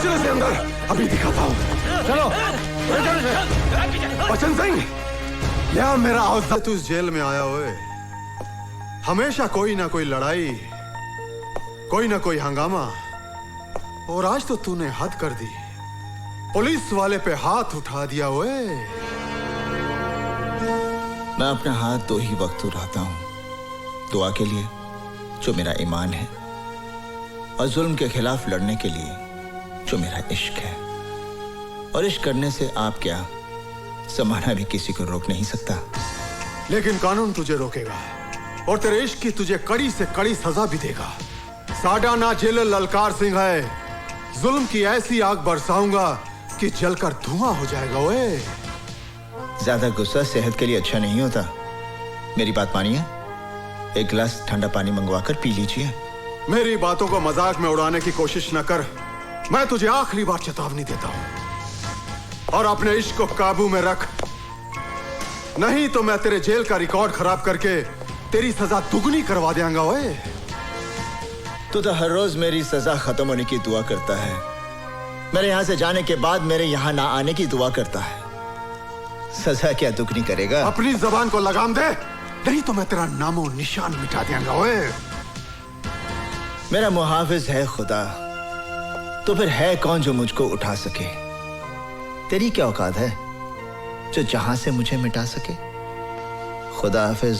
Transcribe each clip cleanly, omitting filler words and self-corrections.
चलो से अंदर, अभी दिखाता हूँ। चलो बचन सिंह, यहाँ मेरा हौसला। तू इस जेल में आया हुए, हमेशा कोई ना कोई लड़ाई, कोई ना कोई हंगामा, और आज तो तूने हद कर दी। पुलिस वाले पे हाथ उठा दिया हुए। मैं अपना हाथ दो ही वक्त उठाता हूं, दुआ के लिए जो मेरा ईमान है, और जुल्म के खिलाफ लड़ने के लिए जो मेरा इश्क है। और इश्क करने से आप क्या, जमाना भी किसी को रोक नहीं सकता। लेकिन कानून तुझे रोकेगा, और तेरे इश्क की तुझे कड़ी से कड़ी सजा भी देगा। साडा ना जेलर ललकार सिंह है, जुल्म की ऐसी आग बरसाऊंगा कि जलकर धुआं हो जाएगा। ओए, ज्यादा गुस्सा सेहत के लिए अच्छा नहीं होता। मेरी बात मानिए, एक गिलास ठंडा पानी मंगवाकर पी लीजिए। मेरी बातों को मजाक में उड़ाने की कोशिश न कर। मैं तुझे आखिरी बार चेतावनी देता हूं, और अपने इश्क को काबू में रख, नहीं तो मैं तेरे जेल का रिकॉर्ड खराब करके तेरी सजा दुगनी करवा देंगा। ओए, तू तो हर रोज मेरी सजा खत्म होने की दुआ करता है, मेरे यहां से जाने के बाद मेरे यहां ना आने की दुआ करता है। सजा क्या दुगनी करेगा? अपनी जबान को लगाम दे, नहीं तो मैं तेरा नामो निशान मिटा देंगा। ओए, मेरा मुहाफिज है खुदा, तो फिर है कौन जो मुझको उठा सके? तेरी क्या औकात है जो जहां से मुझे मिटा सके? खुदा हाफिज।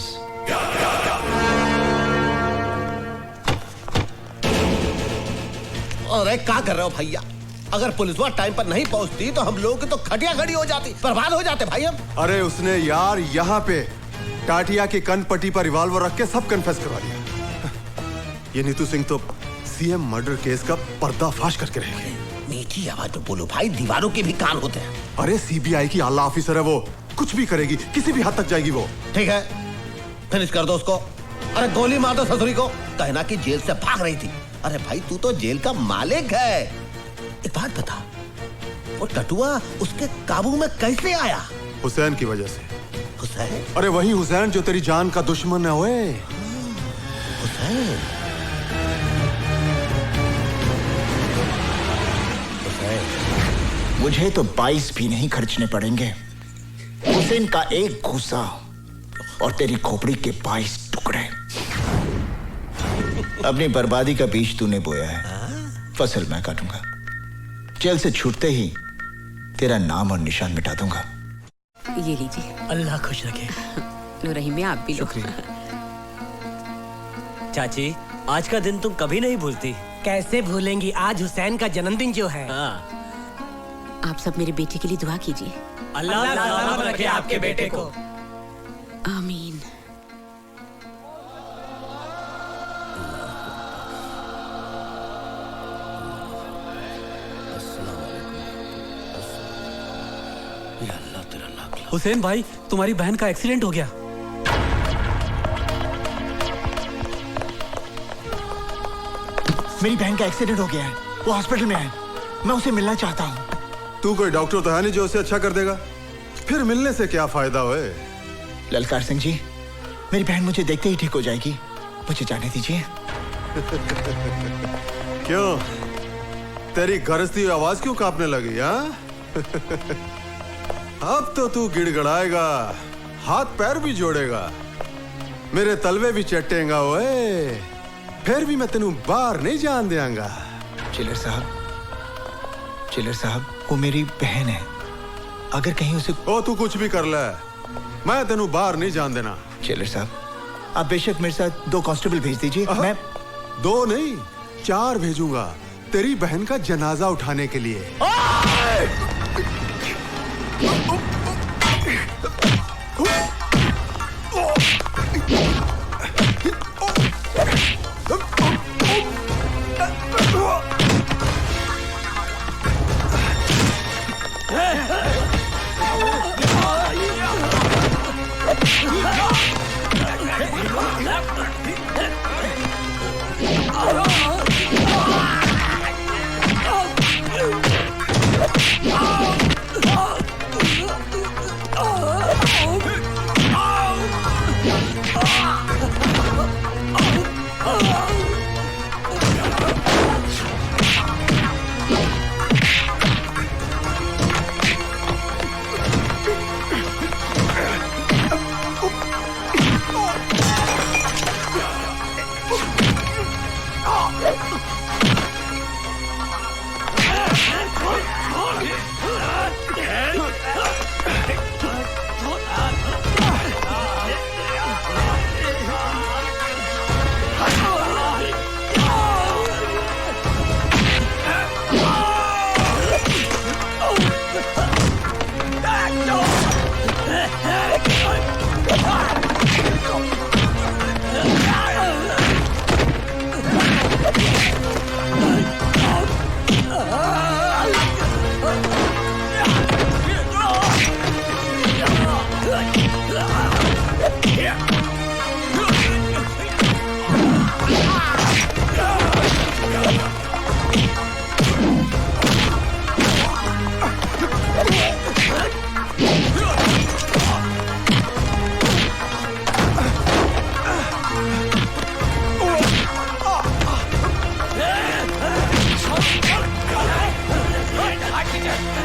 अरे क्या कर रहे हो भैया? अगर पुलिसवा टाइम पर नहीं पहुंचती तो हम लोगों की तो खटिया खड़ी हो जाती, बर्बाद हो जाते भाई हम। अरे उसने यार यहाँ पे टाटिया की कनपट्टी पर रिवॉल्वर रख के सब कन्फेस करवा दिया। ये नीतू सिंह तो सीएम मर्डर केस का पर्दाफाश करके रहेगी। मीठी आवाज में बोलो भाई, दीवारों के भी कान होते हैं। अरे सीबीआई की आला ऑफिसर है वो, कुछ भी करेगी, किसी भी हद तक जाएगी वो। ठीक है, फिनिश कर दो उसको। अरे गोली मार दो ससुरी को, कहना कि जेल से भाग रही थी। अरे भाई तू तो जेल का मालिक है। एक बात बता, वो टटुआ उसके काबू में कैसे आया? हुसैन की वजह से। हुसैन? अरे वही हुसैन जो तेरी जान का दुश्मन है। ओए, हुसैन? मुझे तो 22 भी नहीं खर्चने पड़ेंगे। हुसैन का एक घूसा और तेरी खोपड़ी के 22 टुकड़े। अपनी बर्बादी का बीज तूने बोया है, फसल मैं काटूंगा। जेल से छूटते ही तेरा नाम और निशान मिटा दूंगा। ये लीजिए। अल्लाह खुश रखे। लो रहीम में, आप भी लो। चाची, आज का दिन तुम कभी नहीं भूलती। कैसे भूलेंगी, आज हुसैन का जन्मदिन जो है। आप सब मेरे बेटे के लिए दुआ कीजिए। अल्लाह सलामत रखे आपके बेटे को। आमीन। हुसैन भाई, तुम्हारी बहन का एक्सीडेंट हो गया। मेरी बहन का एक्सीडेंट हो गया है, वो हॉस्पिटल में है, मैं उसे मिलना चाहता हूँ। तू कोई डॉक्टर तो है नहीं जो उसे अच्छा कर देगा, फिर मिलने से क्या फायदा होए? ललकार सिंह जी, मेरी बहन मुझे देखते ही ठीक हो जाएगी, मुझे जाने दीजिए। क्यों, तेरी गरजती हुई आवाज क्यों कांपने लगी? हाँ? अब तो तू गिड़गड़ाएगा, हाथ पैर भी जोड़ेगा, मेरे तलवे भी चटेगा। ओए, फिर भी मैं तेनू बाहर नहीं जान देंगा। चिलर साहब, वो मेरी बहन है, अगर कहीं उसे। ओ तू कुछ भी कर ले, मैं तेनू बाहर नहीं जान देना। चिलर साहब, आप बेशक मेरे साथ 2 कांस्टेबल भेज दीजिए। मैं 2 नहीं 4 भेजूंगा तेरी बहन का जनाजा उठाने के लिए।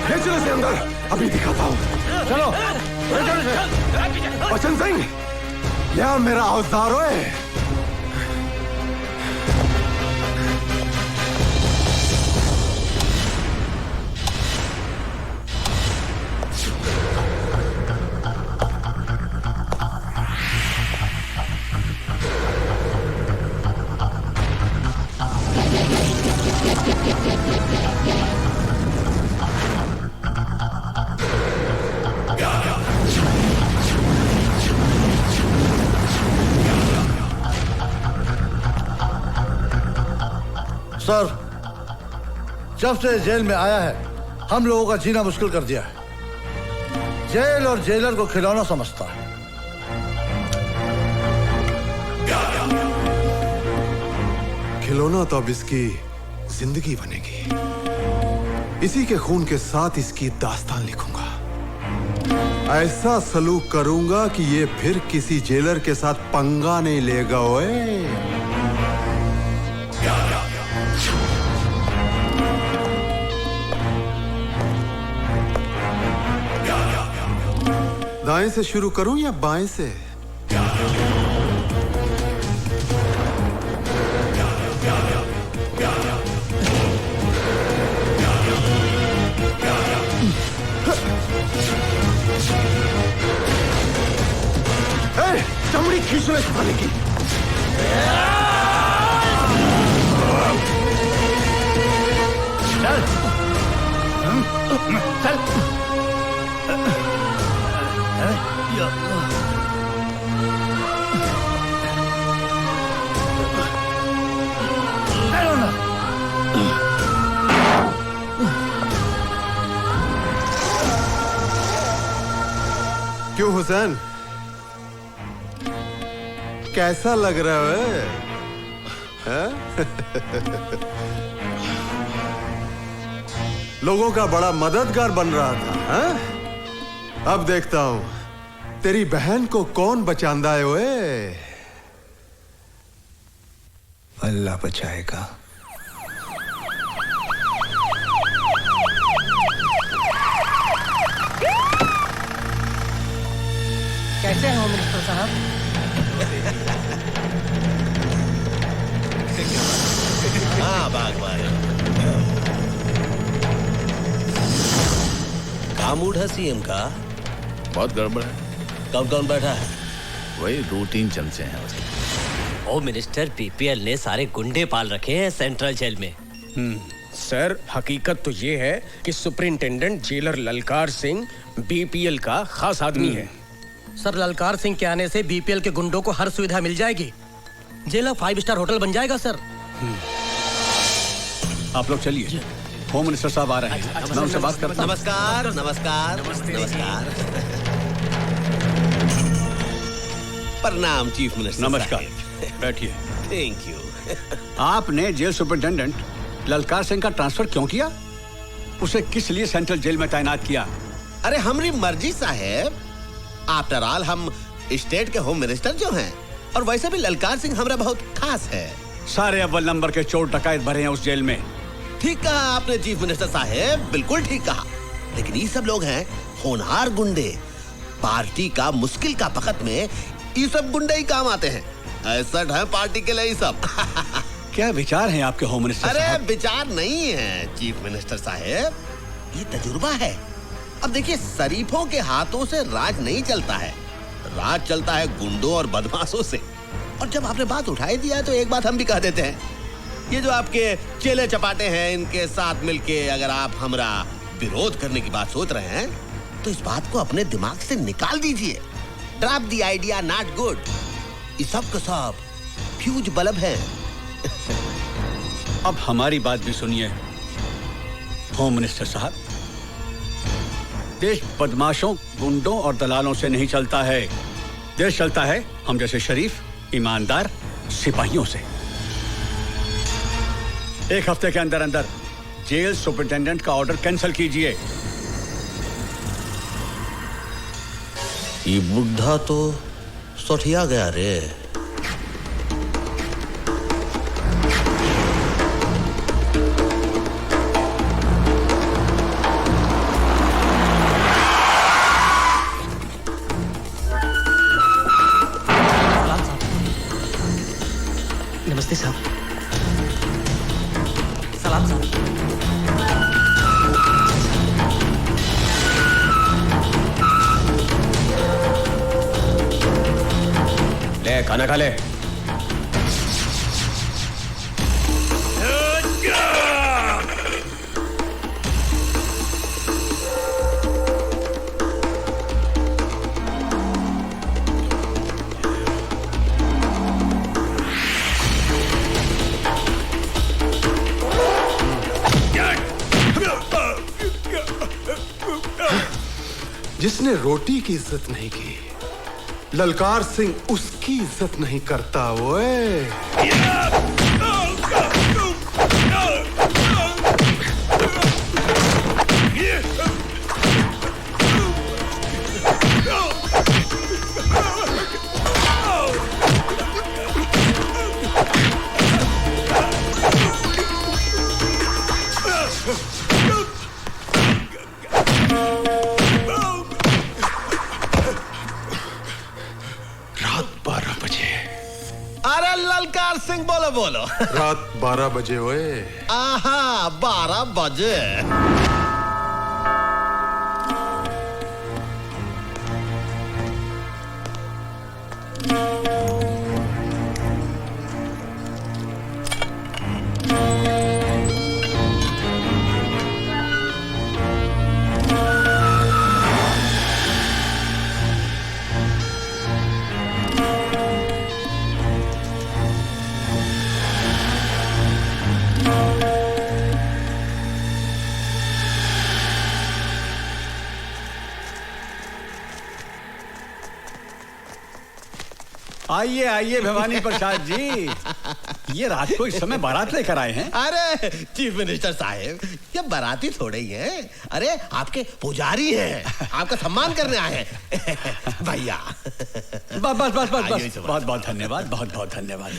ले चलो इसे अंदर, अभी दिखाता हूँ। चलो बचन सिंह, यह मेरा औजार है। सर, जब से जेल में आया है हम लोगों का जीना मुश्किल कर दिया है। जेल और जेलर को खिलौना समझता है। खिलौना तो अब इसकी जिंदगी बनेगी। इसी के खून के साथ इसकी दास्तान लिखूंगा। ऐसा सलूक करूंगा कि ये फिर किसी जेलर के साथ पंगा नहीं लेगा। ओए दाएं से शुरू करूं या बाएं से? चमड़ी खींच लो इस साले की। चल चल। क्यों हुसैन, कैसा लग रहा है? लोगों का बड़ा मददगार बन रहा था, हा? अब देखता हूं तेरी बहन को कौन बचांदा है। ओए अल्लाह बचाएगा। कैसे हैं होम मिनिस्टर साहब? हाँ बागवान, काम मूड है सीएम का? बहुत गड़बड़ है। कौन कौन बैठा है? वही रूटीन चलते हैं उसके। होम मिनिस्टर बीपीएल ने सारे गुंडे पाल रखे हैं सेंट्रल जेल में। सर, हकीकत तो ये है कि सुपरिंटेंडेंट जेलर ललकार सिंह बीपीएल का खास आदमी है। सर, ललकार सिंह के आने से बीपीएल के गुंडों को हर सुविधा मिल जाएगी। जेल 5 स्टार होटल बन जाएगा सर। आप लोग चलिए, होम मिनिस्टर साहब आ रहे हैं, मैं उनसे बात करता हूं। नमस्कार नमस्कार नमस्कार। प्रणाम चीफ मिनिस्टर। नमस्कार, बैठिए। Thank you. आपने जेल सुपरिंटेंडेंट ललकार सिंह का ट्रांसफर क्यों किया? उसे किस लिए सेंट्रल जेल में तैनात किया? अरे हमारी मर्जी साहेब। आफ्टर ऑल हम स्टेट के होम मिनिस्टर जो हैं, और वैसे भी ललकार सिंह हमारा बहुत खास है। सारे अव्वल नंबर के चोर डकैत भरे हैं उस जेल में। ठीक कहा आपने चीफ मिनिस्टर साहेब, बिल्कुल ठीक कहा। लेकिन ये सब लोग हैं होनहार गुंडे। पार्टी का मुश्किल का वक्त में ये सब गुंडे ही काम आते हैं। ऐसा है पार्टी के लिए ये सब। क्या विचार हैं आपके होम मिनिस्टर अरे साहब? विचार नहीं है चीफ मिनिस्टर साहब, ये तजुर्बा है। अब देखिए, शरीफों के हाथों से राज नहीं चलता है, राज चलता है गुंडों और बदमाशों से। और जब आपने बात उठाई दिया है तो एक बात हम भी कह देते हैं, ये जो आपके चेले चपाटे हैं, इनके साथ मिलके अगर आप हमारा विरोध करने की बात सोच रहे हैं तो इस बात को अपने दिमाग से निकाल दीजिए। Drop the idea, not good. ये सब का सब फ्यूज बल्ब है। अब हमारी बात भी सुनिए होम मिनिस्टर साहब। देश बदमाशों, गुंडों और दलालों से नहीं चलता है। देश चलता है हम जैसे शरीफ, ईमानदार सिपाहियों से। एक हफ्ते के अंदर अंदर जेल सुपरिटेंडेंट का ऑर्डर कैंसिल कीजिए। ये बुढ़ा तो सठिया गया रे। नमस्ते साहब। सलाम साहब। ले खाना खा ले। जिसने रोटी की इज्जत नहीं की, ललकार सिंह उसकी इज्जत नहीं करता। ओए ललकार सिंह बोलो बोलो। रात 12 बजे ओए। आहा, 12 बजे। आइए आइए भवानी प्रसाद जी, ये रात को इस समय बारात लेकर आए हैं। अरे चीफ मिनिस्टर साहब, ये बाराती थोड़े ही हैं। अरे आपके पुजारी हैं, आपका सम्मान करने आए हैं। भैया बस बस बस बस बस, बहुत बहुत धन्यवाद, बहुत बहुत धन्यवाद।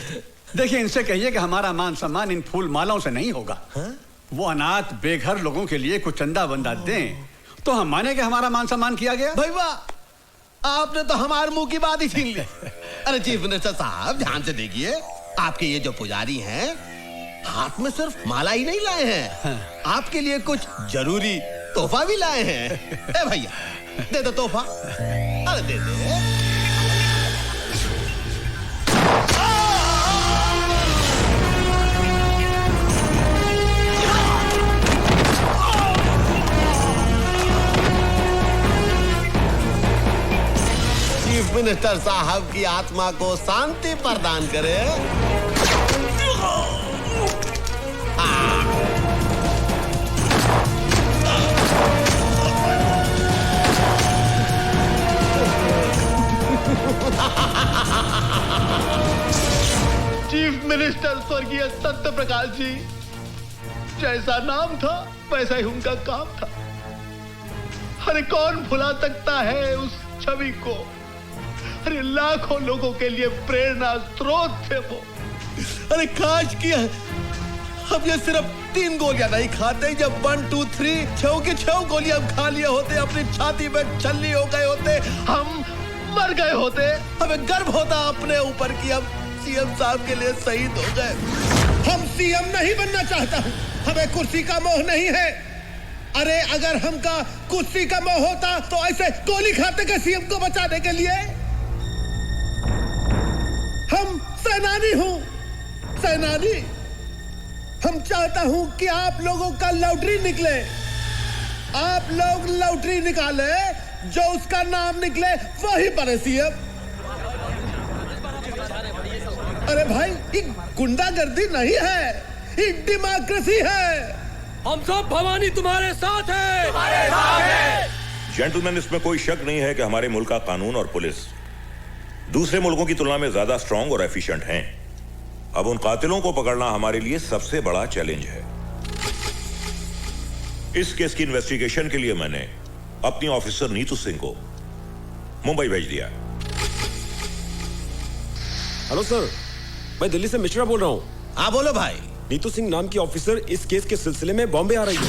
देखिए, इनसे कहिए कि हमारा मान सम्मान इन फूल मालाओं से नहीं होगा। वो अनाथ बेघर लोगों के लिए कुछ चंदा बंदा दें तो हम माने कि हमारा मान सम्मान किया गया। भाई वाह, आपने तो हमारे मुंह की बात ही छीन ली। अरे चीफ मिनिस्टर साहब, ध्यान से देखिए, आपके ये जो पुजारी हैं हाथ में सिर्फ माला ही नहीं लाए हैं, आपके लिए कुछ जरूरी तोहफा भी लाए हैं। ए भैया, दे दो तोहफा। अरे दे दे। चीफ मिनिस्टर साहब की आत्मा को शांति प्रदान करे। चीफ मिनिस्टर स्वर्गीय सत्य प्रकाश जी, जैसा नाम था वैसा ही उनका काम था। अरे कौन भुला सकता है उस छवि को। अरे लाखों लोगों के लिए प्रेरणा स्रोत थे वो। अरे काश कि अब ये सिर्फ 3 गोलियां नहीं खाते, जब 1 2 3 6 की 6 गोलियां खा लिए होते, अपनी छाती में छल्ली हो गए होते, हम मर गए होते। हमें गर्व होता अपने ऊपर कि हम सीएम साहब के लिए शहीद हो गए। हम सीएम नहीं बनना चाहता हूं, हमें कुर्सी का मोह नहीं है। अरे अगर हमका कुर्सी का मोह होता तो ऐसे गोली खाते के सीएम को बचाने के लिए। हम सेनानी हूं, सेनानी। हम चाहता हूं कि आप लोगों का लॉटरी निकले, आप लोग लॉटरी निकाले, जो उसका नाम निकले वही बने सीएम। अरे भाई ये गुंडागर्दी नहीं है, ये डेमोक्रेसी है। हम सब भवानी तुम्हारे साथ हैं। जेंटलमैन, इसमें कोई शक नहीं है कि हमारे मुल्क का कानून और पुलिस दूसरे मुल्कों की तुलना में ज्यादा स्ट्रांग और एफिशिएंट हैं। अब उन कातिलों को पकड़ना हमारे लिए सबसे बड़ा चैलेंज है। इस केस की इन्वेस्टिगेशन के लिए मैंने अपनी ऑफिसर नीतू सिंह को मुंबई भेज दिया। हेलो सर, मैं दिल्ली से मिश्रा बोल रहा हूँ। हाँ बोलो भाई। नीतू सिंह नाम की ऑफिसर इस केस के सिलसिले में बॉम्बे आ रही है।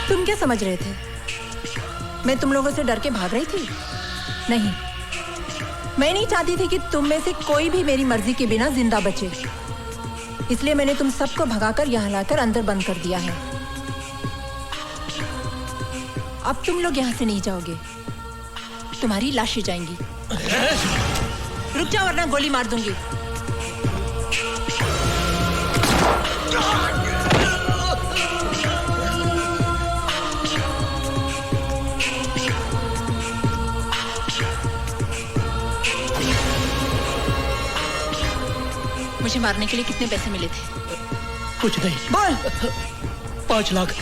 तुम क्या समझ रहे थे? मैं तुम लोगों से डर के भाग रही थी? नहीं, मैं नहीं चाहती थी कि तुम में से कोई भी मेरी मर्जी के बिना जिंदा बचे। इसलिए मैंने तुम सबको भगाकर यहाँ लाकर अंदर बंद कर दिया है। अब तुम लोग यहाँ से नहीं जाओगे, तुम्हारी लाशें जाएंगी। रुक जाओ वरना गोली मार दूंगी। मुझे मारने के लिए कितने पैसे मिले थे? कुछ नहीं। बोल। 5 लाख।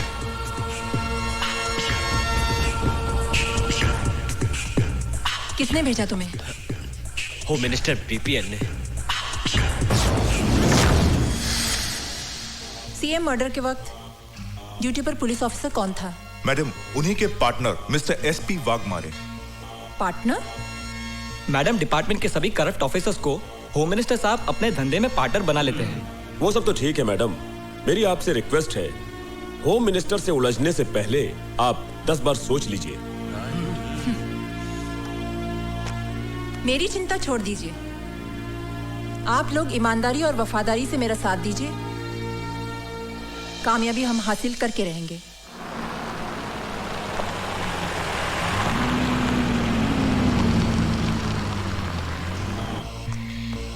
किसने भेजा तुम्हें? होम मिनिस्टर बीपीएल ने। सीएम मर्डर के वक्त ड्यूटी पर पुलिस ऑफिसर कौन था? मैडम, उन्हीं के partner mister SP Waghmare. Partner? Madam, department के सभी करप्ट ऑफिसर्स को होम मिनिस्टर साहब अपने धंधे में पार्टनर बना लेते हैं। वो सब तो ठीक है मैडम, मेरी आपसे रिक्वेस्ट है, होम मिनिस्टर से उलझने से पहले आप 10 बार सोच लीजिए। मेरी चिंता छोड़ दीजिए, आप लोग ईमानदारी और वफादारी से मेरा साथ दीजिए, कामयाबी हम हासिल करके रहेंगे।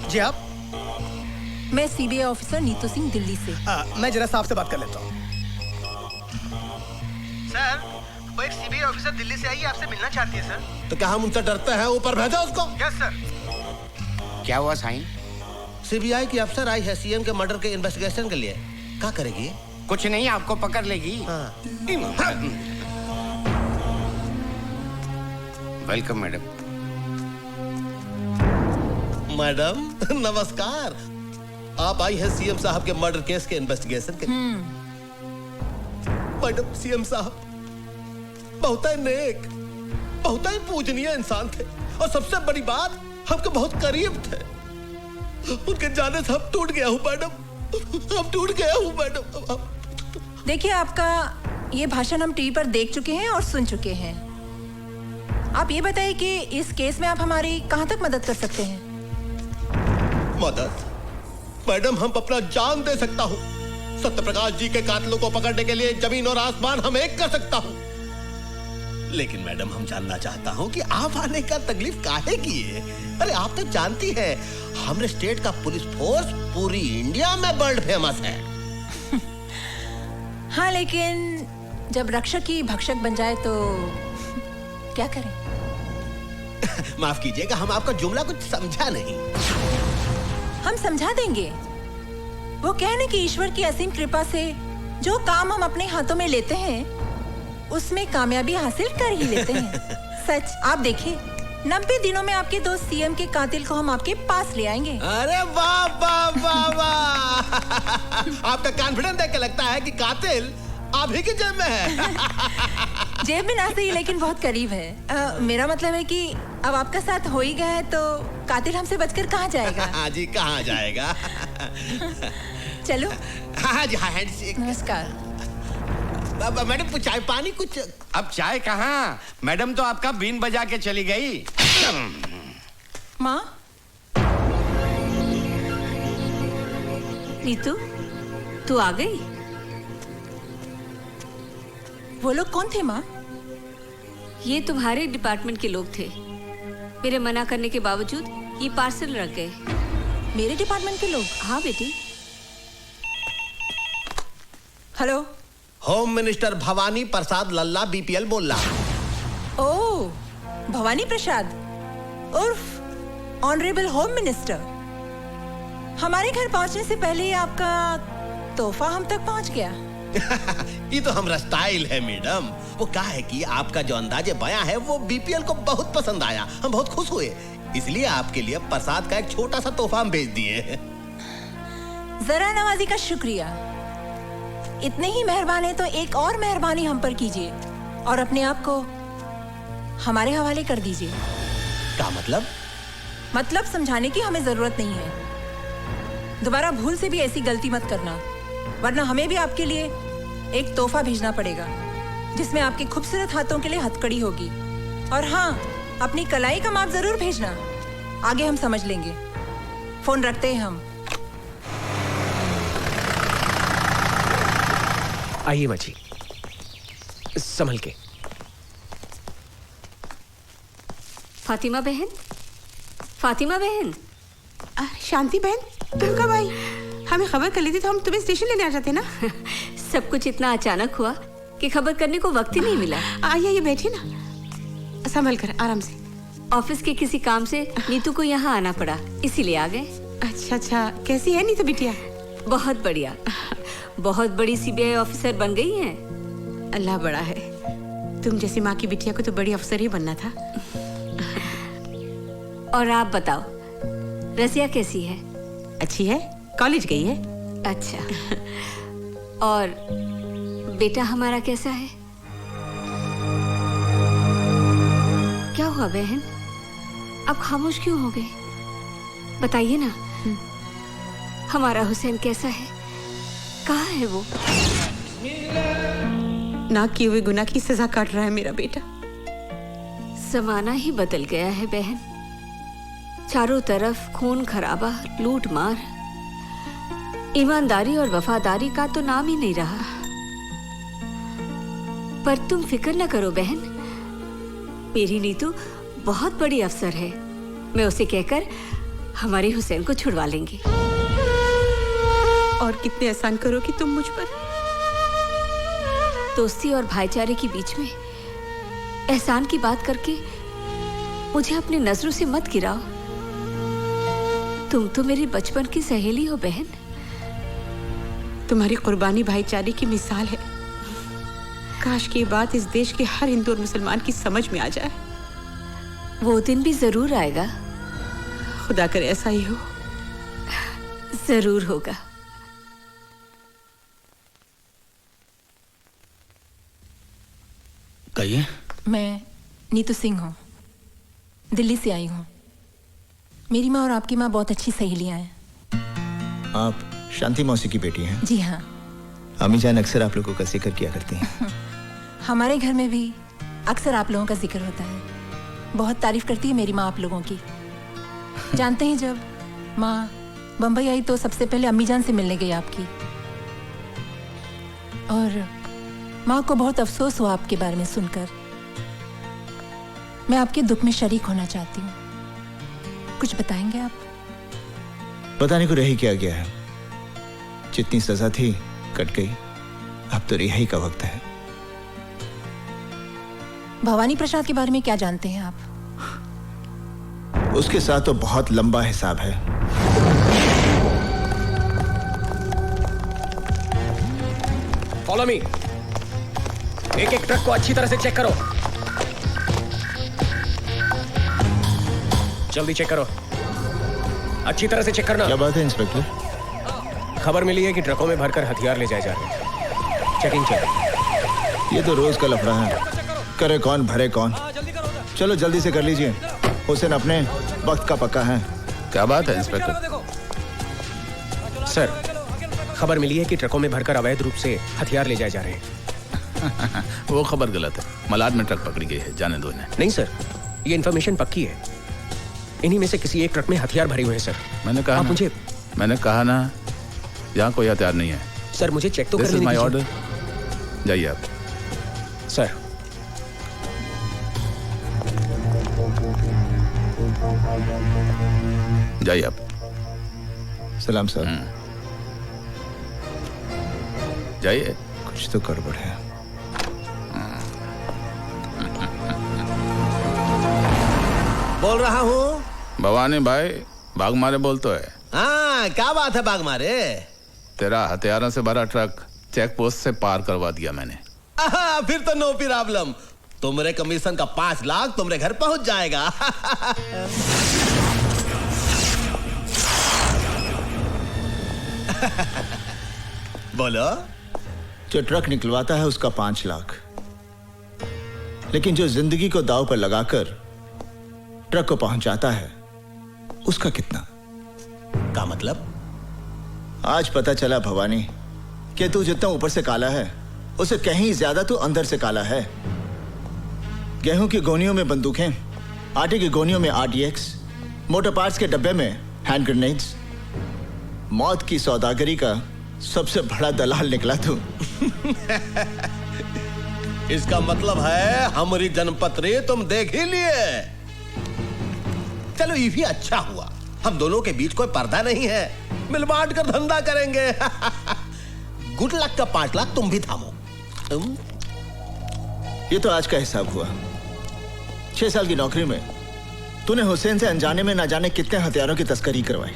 जी आप? मैं सीबीआई ऑफिसर नीतू सिंह, दिल्ली से। मैं जरा साहब से बात कर लेता हूँ। सर, वो एक सीबीआई ऑफिसर दिल्ली से आई है, आपसे मिलना चाहती है सर। तो क्या हम उनसे डरते हैं? ऊपर भेजो उसको। Yes sir. क्या हुआ साईं? सीबीआई की अफसर आई है सीएम के मर्डर के इन्वेस्टिगेशन के लिए। क्या करेगी? कुछ नहीं, आपको पकड़ लेगी। Welcome madam. मैडम नमस्कार। आप आई है सीएम साहब के मर्डर केस के इन्वेस्टिगेशन के लिए। मैडम, सीएम साहब बहुत ही नेक, बहुत ही पूजनीय इंसान थे, और सबसे बड़ी बात, हमको बहुत करीब थे। उनके जाने से हम टूट गया हूँ मैडम, हम टूट गया हूँ मैडम। देखिए, आपका ये भाषण हम टीवी पर देख चुके हैं और सुन चुके हैं। आप ये बताइए कि इस केस में आप हमारी कहां तक मदद कर सकते हैं? मदद? मैडम, हम अपना जान दे सकता हूँ। सत्यप्रकाश जी के कातिलों को पकड़ने के लिए जमीन और आसमान हम एक कर सकता हूँ। लेकिन मैडम, हम जानना चाहता हूँ कि आप आने का तकलीफ काहे की है? अरे आप तो जानती हैं, हमरे स्टेट का पुलिस फोर्स पूरी इंडिया में वर्ल्ड फेमस है। हाँ, लेकिन जब रक्षक ही भक्षक बन जाए तो क्या करें? माफ कीजिएगा, हम आपका जुमला कुछ समझा नहीं। हम समझा देंगे। वो कहने की ईश्वर की असीम कृपा से जो काम हम अपने हाथों में लेते हैं, उसमें कामयाबी हासिल कर ही लेते हैं। सच, आप देखिए, 90 दिनों में आपके दोस्त सीएम के कातिल को हम आपके पास ले आएंगे। अरे वाह वाह वाह वाह! आपका कॉन्फिडेंस देख के लगता है कि कातिल आप ही की जेब में है। जेब में ना सही, लेकिन बहुत करीब है। मेरा मतलब है कि अब आपका साथ हो ही गया है तो कातिल हमसे बचकर कहाँ जाएगा? हाँ जी, कहाँ जाएगा? चलो। हाँ जी, हाँ। नमस्कार। मैडम, कुछ चाय पानी कुछ? अब चाय कहाँ? मैडम तो आपका बीन बजा के चली गई। माँ। नीतू, तू आ गई? वो लोग कौन थे माँ? ये तुम्हारे डिपार्टमेंट के लोग थे। मेरे मना करने के बावजूद ये पार्सल रख गए। मेरे डिपार्टमेंट के लोग? हाँ बेटी। हेलो, होम मिनिस्टर भवानी प्रसाद लल्ला बीपीएल बोल रहा। ओह, भवानी प्रसाद उर्फ ऑनरेबल होम मिनिस्टर। हमारे घर पहुंचने से पहले ही आपका तोहफा हम तक पहुंच गया। ये तो हमारा स्टाइल है मैडम। वो क्या है कि आपका जो अंदाजे बयां है वो बीपीएल को बहुत पसंद आया, हम बहुत खुश हुए, इसलिए आपके लिए प्रसाद का एक छोटा सा तोहफा हम भेज दिए। जरा नवाजी का शुक्रिया। इतने ही मेहरबान है तो एक और मेहरबानी हम पर कीजिए और अपने आप को हमारे हवाले कर दीजिए। क्या मतलब? मतलब समझाने की हमें जरूरत नहीं है। दोबारा भूल से भी ऐसी गलती मत करना, वरना हमें भी आपके लिए एक तोहफा भेजना पड़ेगा जिसमें आपके खूबसूरत हाथों के लिए हथकड़ी होगी। और हाँ, अपनी कलाई का माप जरूर भेजना, आगे हम समझ लेंगे। फोन रखते हैं हम। आइए मची, संभल के। फातिमा बहन, फातिमा बहन। शांति बहन, तुम कब आई? हमें खबर कर ली थी तो हम तुम्हें स्टेशन लेने आ जाते ना। सब कुछ इतना अचानक हुआ कि खबर करने को वक्त ही नहीं मिला। आइए बैठिए ना, संभल कर, आराम से। ऑफिस के किसी काम से नीतू को यहाँ आना पड़ा, इसीलिए आ गए। अच्छा अच्छा, कैसी है नीतू बिटिया? बहुत बढ़िया, बहुत बड़ी सीबीआई ऑफिसर बन गई हैं। अल्लाह बड़ा है, तुम जैसी माँ की बिटिया को तो बड़ी अफसर ही बनना था। और आप बताओ, रसिया कैसी है? अच्छी है, कॉलेज गई है। अच्छा, और बेटा हमारा कैसा है? क्या हुआ बहन, अब खामोश क्यों हो गए? बताइए ना, हमारा हुसैन कैसा है? कहाँ है वो? ना किए हुए गुनाह की सजा काट रहा है मेरा बेटा। जमाना ही बदल गया है बहन, चारों तरफ खून खराबा, लूट मार, ईमानदारी और वफादारी का तो नाम ही नहीं रहा। पर तुम फिक्र न करो बहन, मेरी नीतू बहुत बड़ी अफसर है। मैं उसे कहकर हमारे हुसैन को छुड़वा लेंगी। और कितने एहसान करोगी तुम मुझ पर। दोस्ती और भाईचारे के बीच में एहसान की बात करके मुझे अपनी नजरों से मत गिराओ। तुम तो मेरी बचपन की सहेली हो बहन। तुम्हारी कुर्बानी भाईचारे की मिसाल है। काश की बात इस देश के हर हिंदू और मुसलमान की समझ में आ जाए। वो दिन भी जरूर आएगा, खुदा करे ऐसा ही हो। जरूर होगा। कहिए। मैं नीतू सिंह हूँ, दिल्ली से आई हूँ। मेरी माँ और आपकी माँ बहुत अच्छी सहेलियाँ हैं। आप शांति मौसी की बेटी हैं? जी हाँ। अम्मी जान अक्सर आप लोगों का जिक्र किया करती हैं। हमारे घर में भी अक्सर आप लोगों का जिक्र होता है। बहुत तारीफ करती है मेरी माँ आप लोगों की। जानते हैं, जब माँ बम्बई आई तो सबसे पहले अम्मी जान से मिलने गई आपकी, और माँ को बहुत अफसोस हुआ आपके बारे में सुनकर। मैं आपके दुख में शरीक होना चाहती हूँ। कुछ बताएंगे आप? बताने को रही क्या गया है, जितनी सजा थी कट गई, अब तो रिहाई का वक्त है। भवानी प्रसाद के बारे में क्या जानते हैं आप? उसके साथ तो बहुत लंबा हिसाब है। Follow me. एक एक ट्रक को अच्छी तरह से चेक करो। जल्दी चेक करो, अच्छी तरह से चेक करना। क्या बात है इंस्पेक्टर? खबर मिली है कि ट्रकों में भरकर हथियार ले जाए जा रहे हैं। चेकिंग चल। ये तो रोज का लफड़ा है, करे कौन भरे कौन। चलो जल्दी से कर लीजिए, हुसैन अपने वक्त का पक्का है। क्या बात है इंस्पेक्टर? सर, खबर मिली है कि ट्रकों में भरकर अवैध रूप से हथियार ले जाए जा रहे हैं। वो खबर गलत है। मलाड में ट्रक पकड़ी गई है, जाने दो इन्हें। नहीं सर, ये इन्फॉर्मेशन पक्की है। इन्हीं में से किसी एक ट्रक में हथियार भरे हुए हैं सर। मैंने कहा आप ना, मुझे मैंने कहा ना, यहाँ कोई हथियार नहीं है। सर मुझे चेक तो दिस करने इज माई दीजिए। ऑर्डर, जाइए आप। सर जाइए आप। सलाम सर। जाइए। कुछ तो गड़बड़ है। बोल रहा हूँ। भवानी भाई, भाग मारे बोल तो है। हाँ, क्या बात है बाग मारे? तेरा हथियारों से भरा ट्रक चेक पोस्ट से पार करवा दिया मैंने। फिर तो नो प्रॉब्लम। तुम्हारे कमीशन का 5 लाख तुम्हारे घर पहुंच जाएगा। बोलो। जो ट्रक निकलवाता है उसका 5 लाख, लेकिन जो जिंदगी को दांव पर लगाकर ट्रक को पहुंचाता है उसका कितना? का मतलब? आज पता चला भवानी कि तू जितना ऊपर से काला है उससे कहीं ज्यादा तू अंदर से काला है। गेहूं की गोनियों में बंदूकें, आटे की गोनियों में RDX, मोटर पार्ट्स के डब्बे में हैंड ग्रेनेड्स। मौत की सौदागरी का सबसे बड़ा दलाल निकला तू। इसका मतलब है हमारी जनपत्री तुम देख ही लिए। चलो ये भी अच्छा हुआ, हम दोनों के बीच कोई पर्दा नहीं है, मिल बांट कर धंधा करेंगे। गुड लक का 5 लाख तुम भी थामो। तुम ये तो आज का हिसाब हुआ। 6 साल की नौकरी में तूने हुसैन से अनजाने में ना जाने कितने हथियारों की तस्करी करवाई,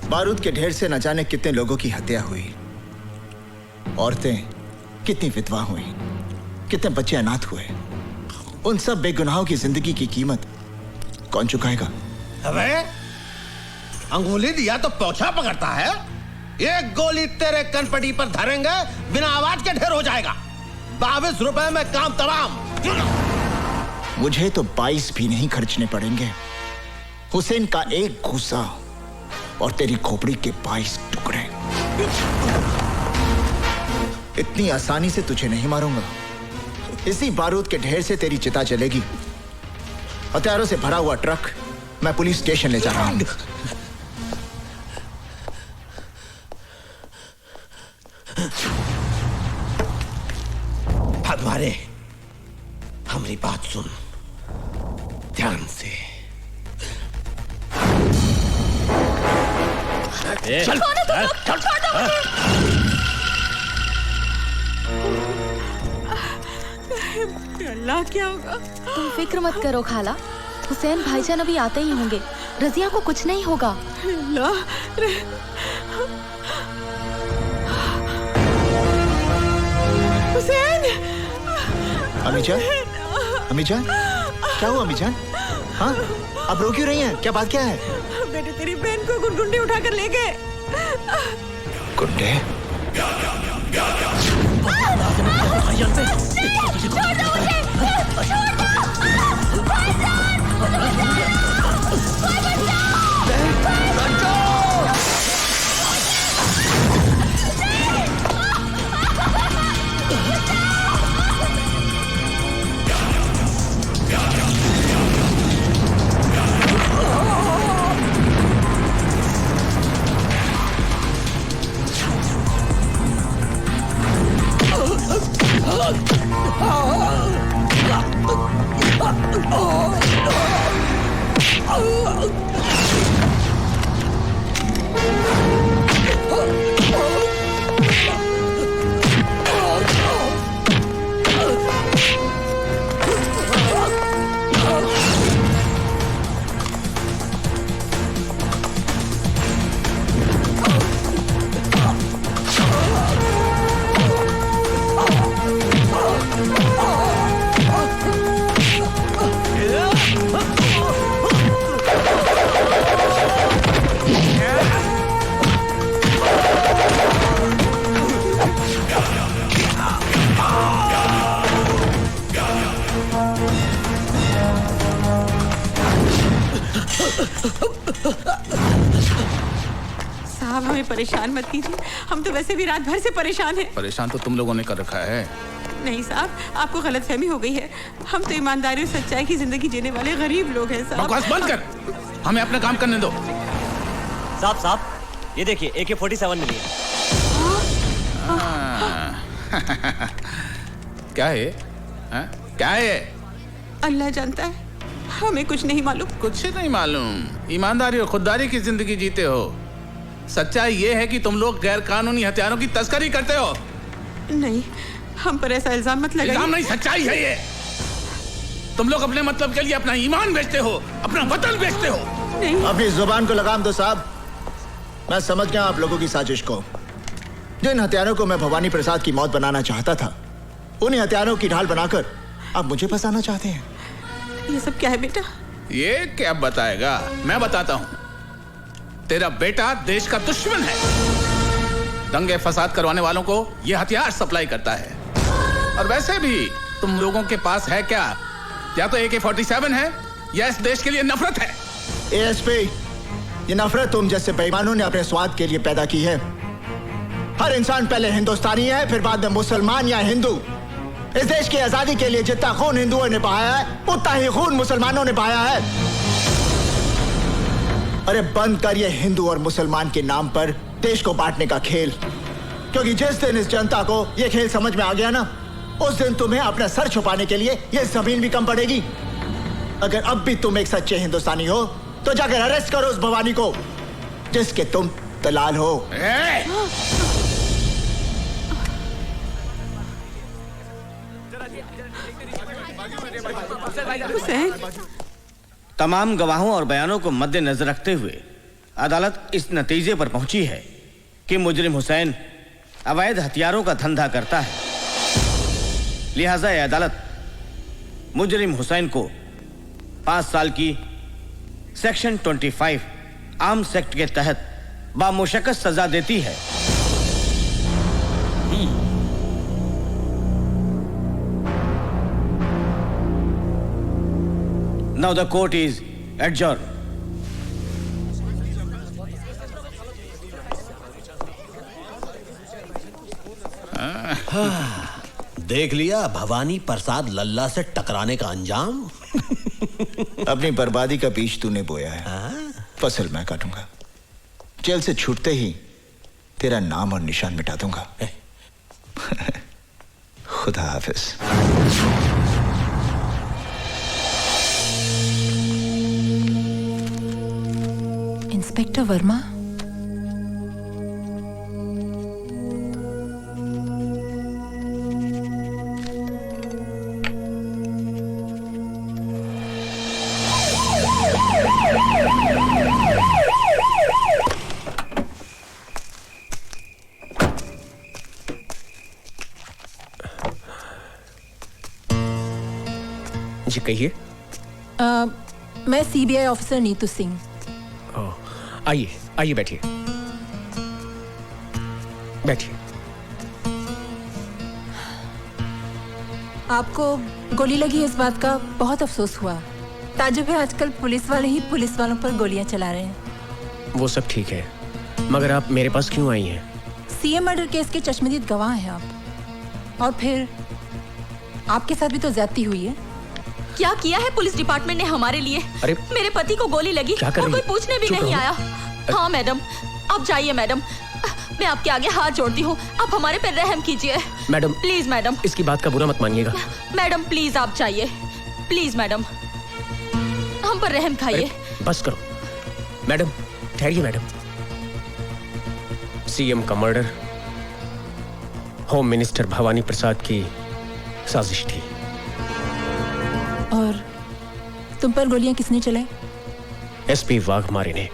बारूद के ढेर से न जाने कितने लोगों की हत्या हुई, औरतें कितनी विधवा हुई, कितने बच्चे अनाथ हुए। उन सब बेगुनाहों की जिंदगी की कीमत कौन चुकाएगा? अबे अंगुली दिया तो पोछा पकड़ता है। एक गोली तेरे कनपटी पर धरेंगे बिना आवाज के ढेर हो जाएगा। 22 रुपए में काम तमाम। मुझे तो 22 भी नहीं खर्चने पड़ेंगे। हुसैन का एक घूसा और तेरी खोपड़ी के 22 टुकड़े। इतनी आसानी से तुझे नहीं मारूंगा। इसी बारूद के ढेर से तेरी चिता जलेगी। हथियारों से भरा हुआ ट्रक मैं पुलिस स्टेशन ले जा रहा हूं। भगवाने, हमारी बात सुन ध्यान से। चल, अल्लाह क्या होगा? तुम फिक्र मत करो खाला, हुसैन भाईजान अभी आते ही होंगे। रजिया को कुछ नहीं होगा। हुसैन! अमीजान, अमीजान, क्या हुआ अमीजान? हाँ, अब रो क्यों रही हैं? क्या बात क्या है? बेटे तेरी बहन को गुंडे उठाकर ले गए। गुंडे? साहब हमें परेशान मत कीजिए, हम तो वैसे भी रात भर से परेशान हैं। परेशान तो तुम लोगों ने कर रखा है। नहीं साहब, आपको गलतफहमी हो गई है। हम तो ईमानदारी और सच्चाई की जिंदगी जीने वाले गरीब लोग हैं साहब। बकवास बंद कर, हमें अपना काम करने दो। साहब ये देखिए AK-47 मिली है। क्या है? क्या है? अल्लाह जानता है, हमें कुछ नहीं मालूम। कुछ नहीं मालूम? ईमानदारी और खुददारी की जिंदगी जीते हो। सच्चाई ये है कि तुम लोग गैर कानूनी हथियारों की तस्करी करते हो। नहीं, हम पर ऐसा इल्जाम मत लगाइए। इल्जाम नहीं, सच्चाई है ये। तुम लोग अपने मतलब के लिए अपना ईमान बेचते हो, अपना वतन बेचते हो। नहीं। अपनी जुबान को लगाम दो साहब। मैं समझ गया आप लोगों की साजिश को। जिन हथियारों को मैं भवानी प्रसाद की मौत बनाना चाहता था, उन्हीं हथियारों की ढाल बनाकर आप मुझे फंसाना चाहते हैं। ये सब क्या है बेटा? ये क्या बताएगा, मैं बताता हूँ। तेरा बेटा देश का दुश्मन है। दंगे फसाद करवाने वालों को ये हथियार सप्लाई करता है। और वैसे भी तुम लोगों के पास है क्या? या तो AK-47 है या इस देश के लिए नफरत है। ASP, ये नफरत तुम जैसे बेईमानों ने अपने स्वाद के लिए पैदा की है। हर इंसान पहले हिंदुस्तानी है, फिर बाद में मुसलमान या हिंदू। इस देश की आजादी के लिए जितना खून हिंदुओं ने बहाया है, उतना ही खून मुसलमानों ने बहाया है। अरे बंद कर ये हिंदू और मुसलमान के नाम पर देश को बांटने का खेल। क्योंकि जिस दिन इस जनता को ये खेल समझ में आ गया ना, उस दिन तुम्हें अपना सर छुपाने के लिए ये जमीन भी कम पड़ेगी। अगर अब भी तुम एक सच्चे हिंदुस्तानी हो तो जाकर अरेस्ट करो उस भवानी को जिसके तुम दलाल हो। तमाम गवाहों और बयानों को मद्देनजर रखते हुए अदालत इस नतीजे पर पहुंची है कि मुजरिम हुसैन अवैध हथियारों का धंधा करता है। लिहाजा यह अदालत मुजरिम हुसैन को 5 साल की सेक्शन 25 आर्म्स एक्ट के तहत बामुशक्कत सजा देती है। Now the court is adjourned. देख लिया भवानी प्रसाद लल्ला से टकराने का अंजाम। अपनी बर्बादी का बीज तूने बोया है, फसल मैं काटूंगा। जेल से छूटते ही तेरा नाम और निशान मिटा दूंगा। खुदा हाफिज। इंस्पेक्टर वर्मा, जी कहिए। मैं CBI ऑफिसर नीतू सिंह। आइए आइए, बैठिए बैठिए। आपको गोली लगी इस बात का बहुत अफसोस हुआ। ताजुब है, आजकल पुलिस वाले ही पुलिस वालों पर गोलियां चला रहे हैं। वो सब ठीक है, मगर आप मेरे पास क्यों आई हैं? CM मर्डर केस के चश्मदीद गवाह हैं आप। और फिर आपके साथ भी तो ज्यादती हुई है। क्या किया है पुलिस डिपार्टमेंट ने हमारे लिए? अरे मेरे पति को गोली लगी और कोई पूछने भी नहीं आया। हाँ मैडम, आप जाइए मैडम, मैं आपके आगे हाथ जोड़ती हूँ, आप हमारे पे रहम कीजिए मैडम। प्लीज मैडम, इसकी बात का बुरा मत मानिएगा। मैडम प्लीज आप जाइए, प्लीज मैडम, हम पर रहम खाइए। बस करो मैडम, ठहरिए मैडम। CM का मर्डर होम मिनिस्टर भवानी प्रसाद की साजिश थी। और तुम पर गोलियां किसने चलाई? SP वाघमारे ने।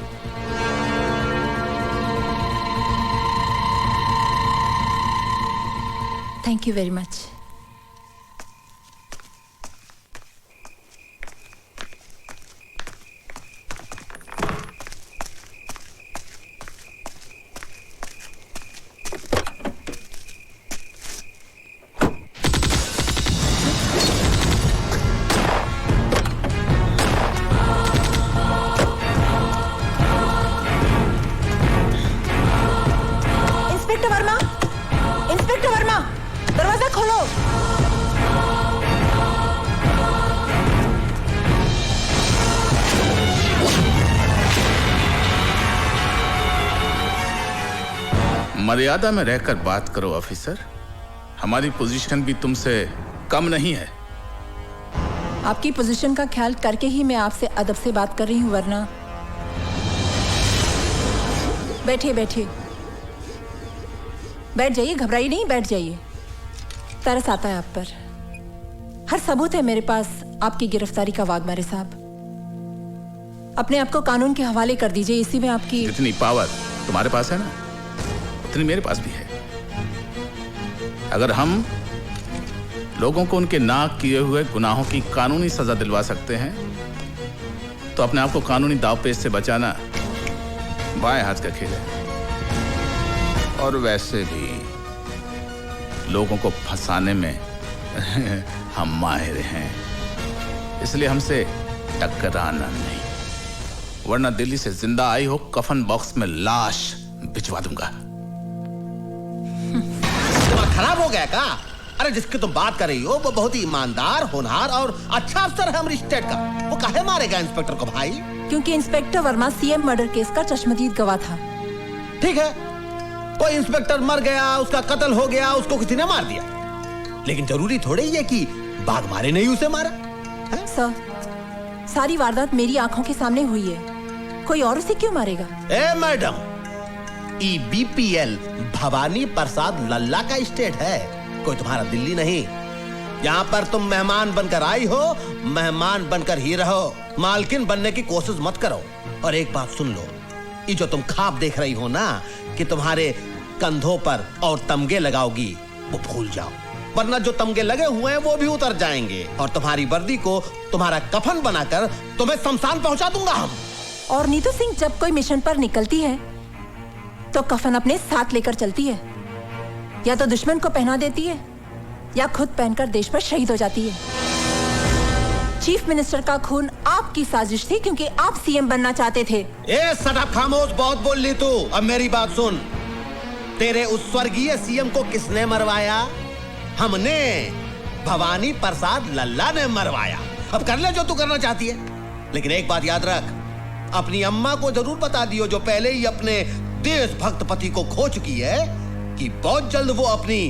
Thank you very much. मर्यादा में रहकर बात करो ऑफिसर। हमारी पोजीशन भी तुमसे कम नहीं है। आपकी पोजीशन का ख्याल करके ही मैं आपसे अदब से बात कर रही हूँ, वरना। बैठिए बैठिए, बैठ जाइए, घबराइए नहीं, बैठ जाइए। तरस आता है आप पर। हर सबूत है मेरे पास आपकी गिरफ्तारी का, वाघमारे साहब। अपने आप को कानून के हवाले कर दीजिए, इसी में आपकी जितनी पावर तुम्हारे पास है ना, उतनी मेरे पास भी है। अगर हम लोगों को उनके ना किए हुए गुनाहों की कानूनी सजा दिलवा सकते हैं, तो अपने आप को कानूनी दांवपेच से बचाना बाएं हाथ का खेल है। और वैसे भी लोगों को फंसाने में हम माहिर हैं, इसलिए हमसे टकराना नहीं, वरना दिल्ली से जिंदा आई हो कफन बॉक्स में लाश भिजवा दूंगा। खराब हो गया का? अरे जिसकी तुम बात कर रही हो वो बहुत ही ईमानदार, होनहार और अच्छा अफसर है हमारी स्टेट का। वो काहे मारेगा इंस्पेक्टर को भाई? क्योंकि inspector Verma CM murder case का चश्मदीद गवाह था। ठीक है, कोई इंस्पेक्टर मर गया, उसका कत्ल हो गया, उसको किसी ने मार दिया, लेकिन जरूरी थोड़े ही है कि वाघमारे ने ही उसे मारा। सर, सारी वारदात मेरी आंखों के सामने हुई है, कोई और उसे क्यों मारेगा? ए मैडम, EBPL भवानी प्रसाद लल्ला का स्टेट है, कोई तुम्हारा दिल्ली नहीं। यहाँ पर तुम मेहमान बनकर आई हो, मेहमान बनकर ही रहो, मालकिन बनने की कोशिश मत करो। और एक बात सुन लो, ये जो तुम ख्वाब देख रही हो ना कि तुम्हारे कंधों पर और तमगे लगाओगी, वो भूल जाओ, वरना जो तमगे लगे हुए हैं वो भी उतर जाएंगे और तुम्हारी वर्दी को तुम्हारा कफन बनाकर तुम्हें शमशान पहुंचा दूंगा हम। और नीतू सिंह जब कोई मिशन पर निकलती है तो कफन अपने साथ लेकर चलती है, या तो दुश्मन को पहना देती है या खुद पहनकर देश पर शहीद हो जाती है। चीफ मिनिस्टर का खून आपकी साजिश थी, क्योंकि आप सीएम बनना चाहते थे। ए सदा खामोश, बहुत बोल ली तू। अब मेरी बात सुन, तेरे उस स्वर्गीय सीएम को किसने मरवाया? हमने, भवानी प्रसाद लल्ला ने मरवाया। अब कर ले जो तू करना चाहती है, लेकिन एक बात याद रख, अपनी अम्मा को जरूर बता दियो, जो पहले ही अपने देशभक्त पति को खो चुकी है, कि बहुत जल्द वो अपनी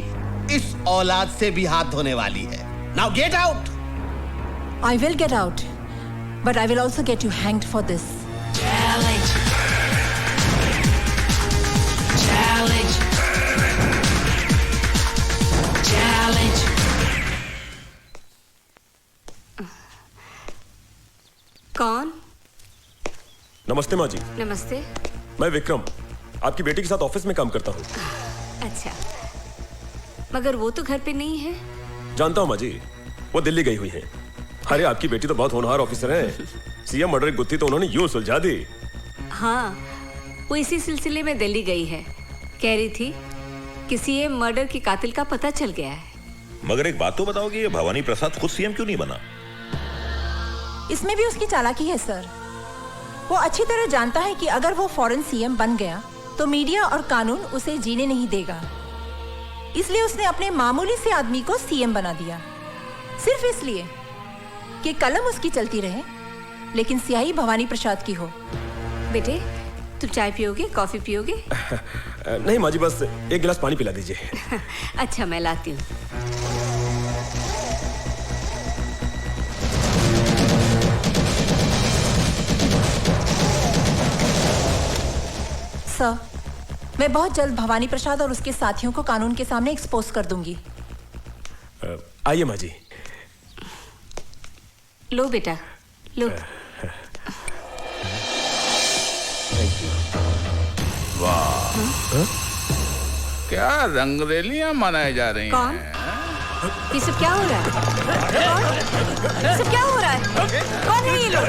इस औलाद से भी हाथ धोने वाली है। Now get out. I will get out, but I will also get you hanged for this. Challenge. Challenge. Challenge. कौन? नमस्ते माँ जी। नमस्ते। मैं विक्रम, आपकी बेटी के साथ ऑफिस में काम करता हूँ। अच्छा, मगर वो तो घर पे नहीं है। जानता हूँ माँ जी, वो दिल्ली गई हुई है। अरे आपकी बेटी तो बहुत होनहार ऑफिसर है, सीएम मर्डर की गुत्थी तो उन्होंने यूं सुलझा दी। हाँ, वो इसी सिलसिले में दिल्ली गई है। कह रही थी कि सीएम मर्डर के कातिल का पता चल गया है। मगर एक बात तो बताओगे, ये भवानी प्रसाद खुद सीएम क्यों नहीं बना? इसमें भी उसकी चालाकी है सर। वो अच्छी तरह जानता है कि अगर वो फौरन सीएम बन गया तो मीडिया और कानून उसे जीने नहीं देगा, इसलिए उसने अपने मामूली से आदमी को सीएम बना दिया, सिर्फ इसलिए कि कलम उसकी चलती रहे लेकिन स्याही भवानी प्रसाद की हो। बेटे, तुम चाय पियोगे, कॉफी पियोगे? नहीं माँ जी, बस एक गिलास पानी पिला दीजिए। अच्छा, मैं लाती हूँ। सर, मैं बहुत जल्द भवानी प्रसाद और उसके साथियों को कानून के सामने एक्सपोज कर दूंगी। आइए माँ जी। लो बेटा, लो। वाह, क्या रंगरेलियां मनाई जा रही कौन? हैं? ये सब क्या हो रहा है? कौन? ये सब क्या हो रहा है? कौन है ये लोग?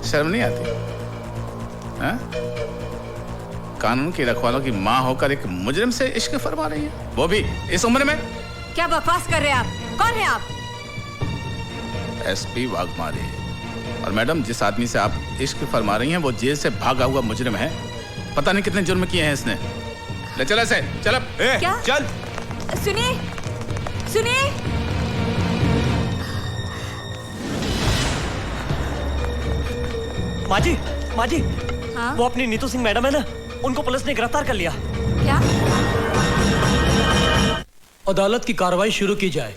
शर्म नहीं आती? हाँ? कानून की रखवालों की माँ होकर एक मुजरिम से इश्क फरमा रही है, वो भी इस उम्र में। क्या बकवास कर रहे हैं आप? कौन है आप? एसपी वाघमारे। और मैडम, जिस आदमी से आप इश्क फरमा रही हैं वो जेल से भागा हुआ मुजरिम है। पता नहीं कितने जुर्म किए हैं इसने। ले चल ऐसे, चल। क्या? चल। सुनिए, सुनिए। माजी, माजी, हाँ? वो अपनी नीतू सिंह मैडम है ना, उनको पुलिस ने गिरफ्तार कर लिया। क्या? अदालत की कार्रवाई शुरू की जाए।